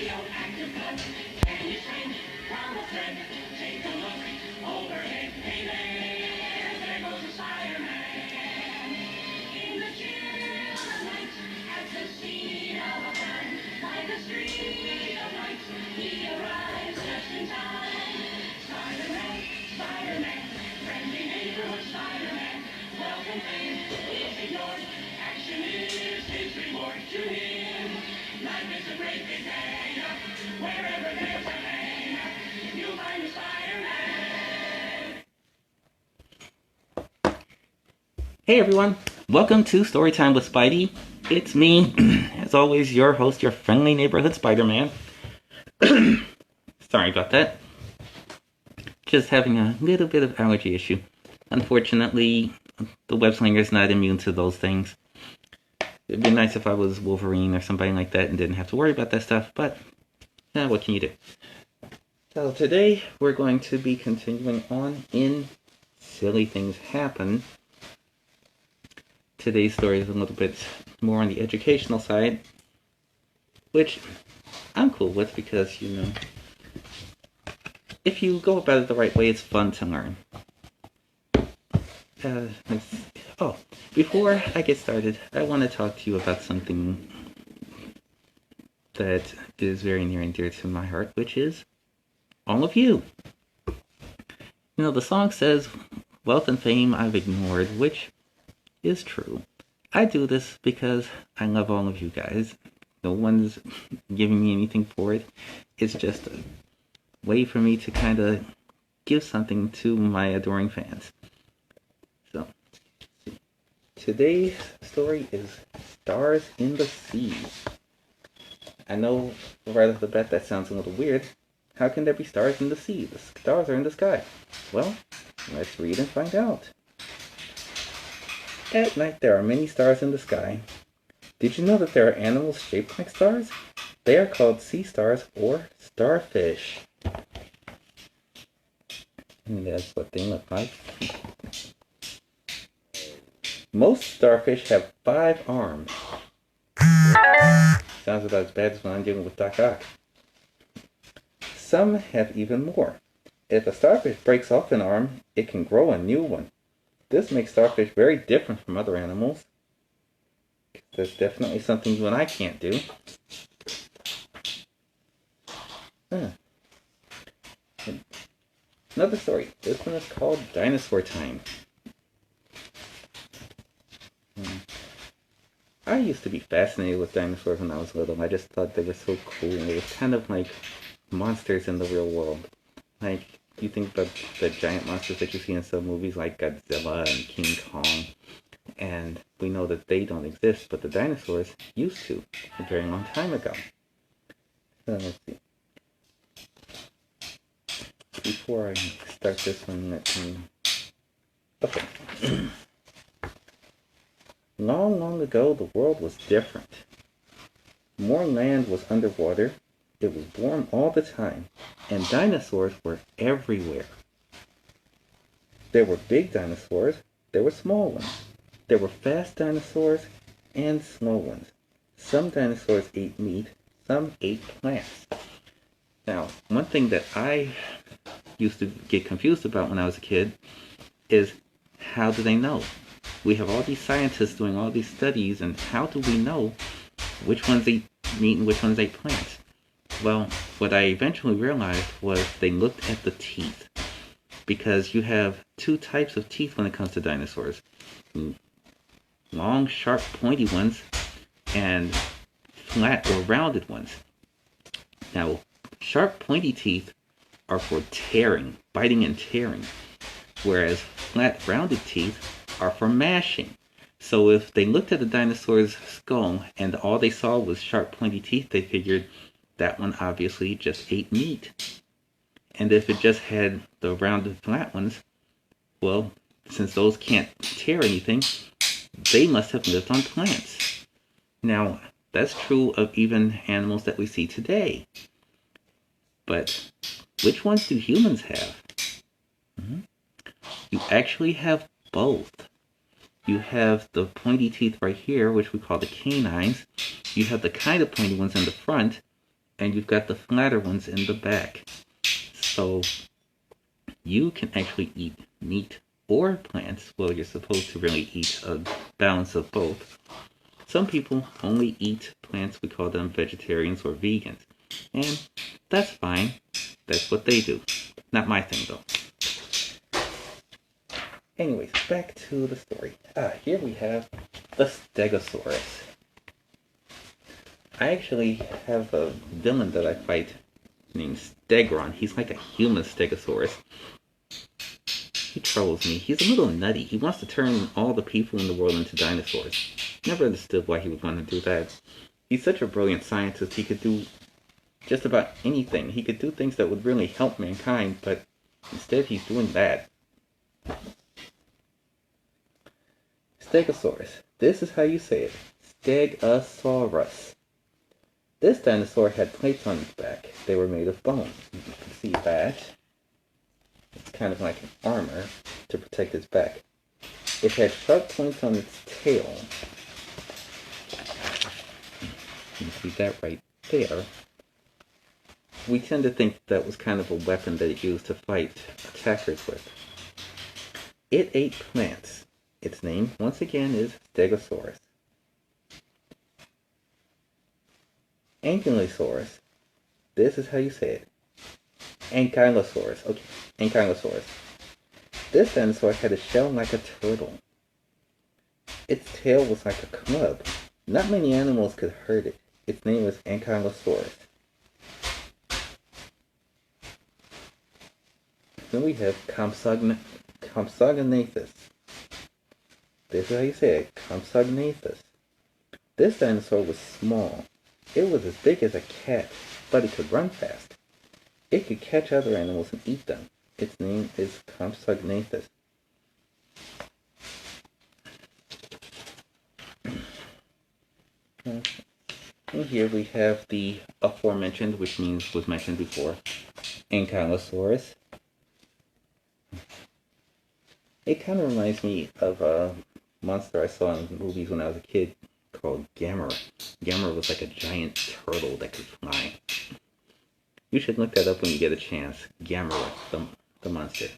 radioactive cut. Can you swing from a thread? Take a look overhead. Hey there goes the Spider-Man. In the chill of night, at the scene of a crime, like a streak of light, he arrives just in time. Spider-Man, Spider-Man, friendly neighborhood Spider-Man. Welcome fame is ignored. Action is his reward to him. Life is a great big day. Wherever there's a man, you'll find a Spider-Man. Hey everyone, welcome to Storytime with Spidey. It's me, as always, your host, your friendly neighborhood Spider-Man. Sorry about that. Just having a little bit of allergy issue. Unfortunately, the web slinger is not immune to those things. It'd be nice if I was Wolverine or somebody like that and didn't have to worry about that stuff, but what can you do? So today, we're going to be continuing on in Silly Things Happen. Today's story is a little bit more on the educational side, which I'm cool with because, you know, if you go about it the right way, it's fun to learn. Before I get started, I want to talk to you about something that is very near and dear to my heart, which is all of you. You know, the song says, wealth and fame I've ignored, which is true. I do this because I love all of you guys. No one's giving me anything for it. It's just a way for me to kind of give something to my adoring fans. So, today's story is Stars in the Sea. I know right off the bat that sounds a little weird. How can there be stars in the sea? The stars are in the sky. Well, let's read and find out. At night there are many stars in the sky. Did you know that there are animals shaped like stars? They are called sea stars or starfish. And that's what they look like. Most starfish have 5 arms. Sounds about as bad as when I'm dealing with Doc Ock. Some have even more. If a starfish breaks off an arm, it can grow a new one. This makes starfish very different from other animals. There's definitely something you and I can't do. Another story. This one is called Dinosaur Time. I used to be fascinated with dinosaurs when I was little. I just thought they were so cool. They were kind of like monsters in the real world. Like, you think about the giant monsters that you see in some movies like Godzilla and King Kong, and we know that they don't exist, but the dinosaurs used to a very long time ago. So let's see. Before I start this one, let me... Okay. Long, long ago, the world was different. More land was underwater. It was warm all the time, and dinosaurs were everywhere. There were big dinosaurs, there were small ones. There were fast dinosaurs and slow ones. Some dinosaurs ate meat, some ate plants. Now, one thing that I used to get confused about when I was a kid is, how do they know? We have all these scientists doing all these studies, and how do we know which ones ate meat and which ones ate plants? Well, what I eventually realized was they looked at the teeth, because you have 2 types of teeth when it comes to dinosaurs. Long, sharp, pointy ones, and flat or rounded ones. Now, sharp, pointy teeth are for tearing, biting and tearing, whereas flat, rounded teeth are for mashing. So if they looked at the dinosaur's skull and all they saw was sharp, pointy teeth, they figured that one obviously just ate meat. And if it just had the rounded, flat ones, well, since those can't tear anything, they must have lived on plants. Now, that's true of even animals that we see today. But which ones do humans have? You actually have both. You have the pointy teeth right here, which we call the canines. You have the kind of pointy ones in the front, and you've got the flatter ones in the back. So you can actually eat meat or plants. Well, you're supposed to really eat a balance of both. Some people only eat plants. We call them vegetarians or vegans. And that's fine. That's what they do. Not my thing, though. Anyways, back to the story. Here we have the Stegosaurus. I actually have a villain that I fight named Stegron. He's like a human Stegosaurus. He troubles me. He's a little nutty. He wants to turn all the people in the world into dinosaurs. Never understood why he would want to do that. He's such a brilliant scientist. He could do just about anything. He could do things that would really help mankind, but instead he's doing that. Stegosaurus. This is how you say it. Stegosaurus. This dinosaur had plates on its back. They were made of bone. You can see that. It's kind of like an armor to protect its back. It had sharp points on its tail. You can see that right there. We tend to think that was kind of a weapon that it used to fight attackers with. It ate plants. Its name, once again, is Stegosaurus. Ankylosaurus. This is how you say it. Ankylosaurus. Okay, Ankylosaurus. This dinosaur had a shell like a turtle. Its tail was like a club. Not many animals could hurt it. Its name was Ankylosaurus. Then we have Compsognathus. This is how you say it, Compsognathus. This dinosaur was small. It was as big as a cat, but it could run fast. It could catch other animals and eat them. Its name is Compsognathus. And here we have the aforementioned, which means was mentioned before, Ankylosaurus. It kind of reminds me of a monster I saw in movies when I was a kid called Gamera. Gamera was like a giant turtle that could fly. You should look that up when you get a chance. Gamera, the monster.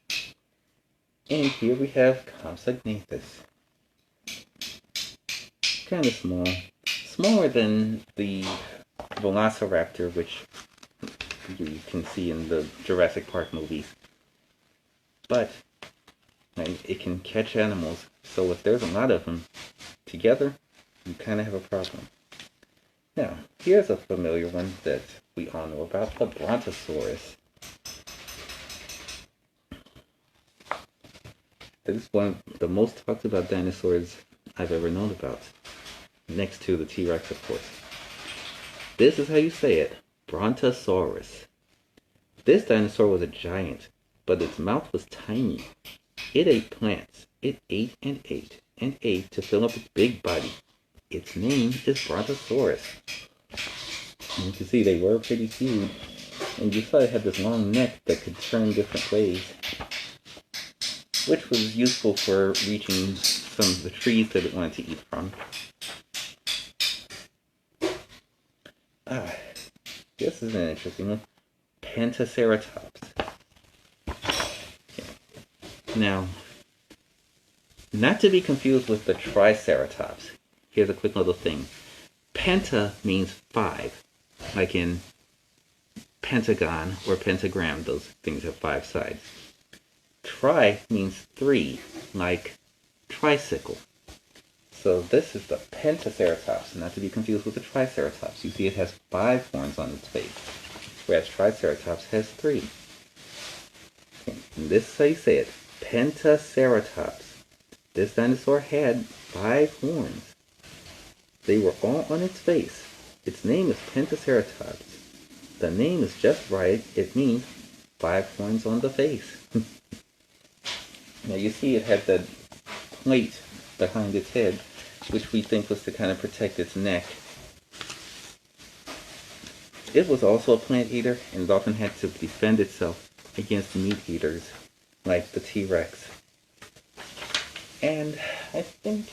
And here we have Compsognathus. Kind of small. Smaller than the Velociraptor, which you can see in the Jurassic Park movies. But it can catch animals, so if there's a lot of them together, you kind of have a problem. Now, here's a familiar one that we all know about, the Brontosaurus. This is one of the most talked about dinosaurs I've ever known about, next to the T-Rex, of course. This is how you say it, Brontosaurus. This dinosaur was a giant, but its mouth was tiny. It ate plants. It ate and ate and ate to fill up its big body. Its name is Brontosaurus. And you can see they were pretty huge. And you saw it had this long neck that could turn different ways, which was useful for reaching some of the trees that it wanted to eat from. This is an interesting one. Pentaceratops. Now, not to be confused with the Triceratops. Here's a quick little thing. Penta means 5, like in pentagon or pentagram. Those things have 5 sides. Tri means 3, like tricycle. So this is the Pentaceratops, not to be confused with the Triceratops. You see it has 5 horns on its face, whereas Triceratops has 3. And this is how you say it. Pentaceratops. This dinosaur had 5 horns. They were all on its face. Its name is Pentaceratops. The name is just right. It means 5 horns on the face. Now you see it had that plate behind its head, which we think was to kind of protect its neck. It was also a plant eater, and it often had to defend itself against meat eaters, like the T-Rex. And I think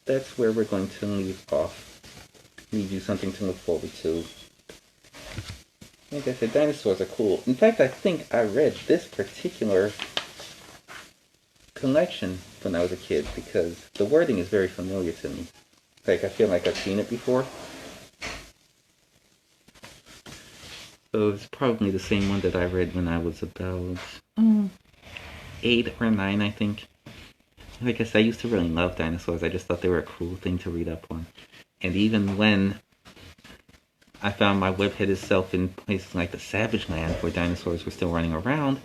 that's where we're going to leave off. Leave you something to look forward to. Like I said, dinosaurs are cool. In fact, I think I read this particular collection when I was a kid because the wording is very familiar to me. Like, I feel like I've seen it before. So it's probably the same one that I read when I was about 8 or 9, I think. Like I said, I used to really love dinosaurs. I just thought they were a cool thing to read up on. And even when I found my web-headed self in places like the Savage Land where dinosaurs were still running around,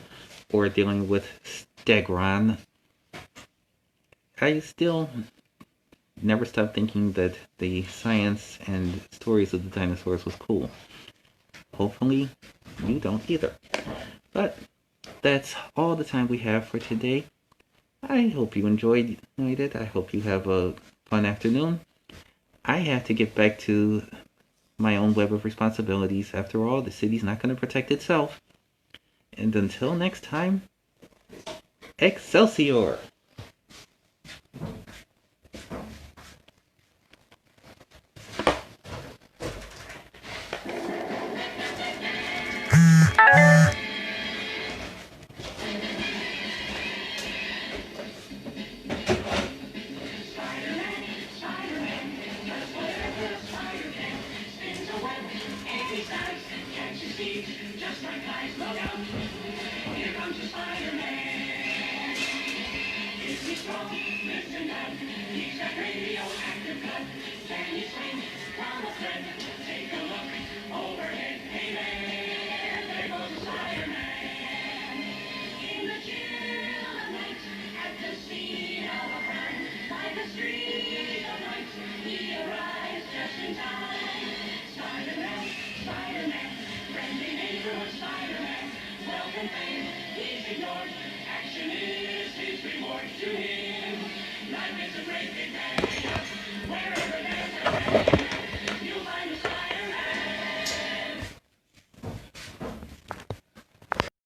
or dealing with Stegron, I still never stopped thinking that the science and stories of the dinosaurs was cool. Hopefully, you don't either. But that's all the time we have for today. I hope you enjoyed it. I hope you have a fun afternoon. I have to get back to my own web of responsibilities. After all, the city's not going to protect itself. And until next time, Excelsior! Spider-Man, Spider-Man, does whatever a spider can. Spins a web any size, catches thieves just like flies. Look out, here comes the Spider-Man. Is he strong? Listen up, he's got radioactive blood. Can he swing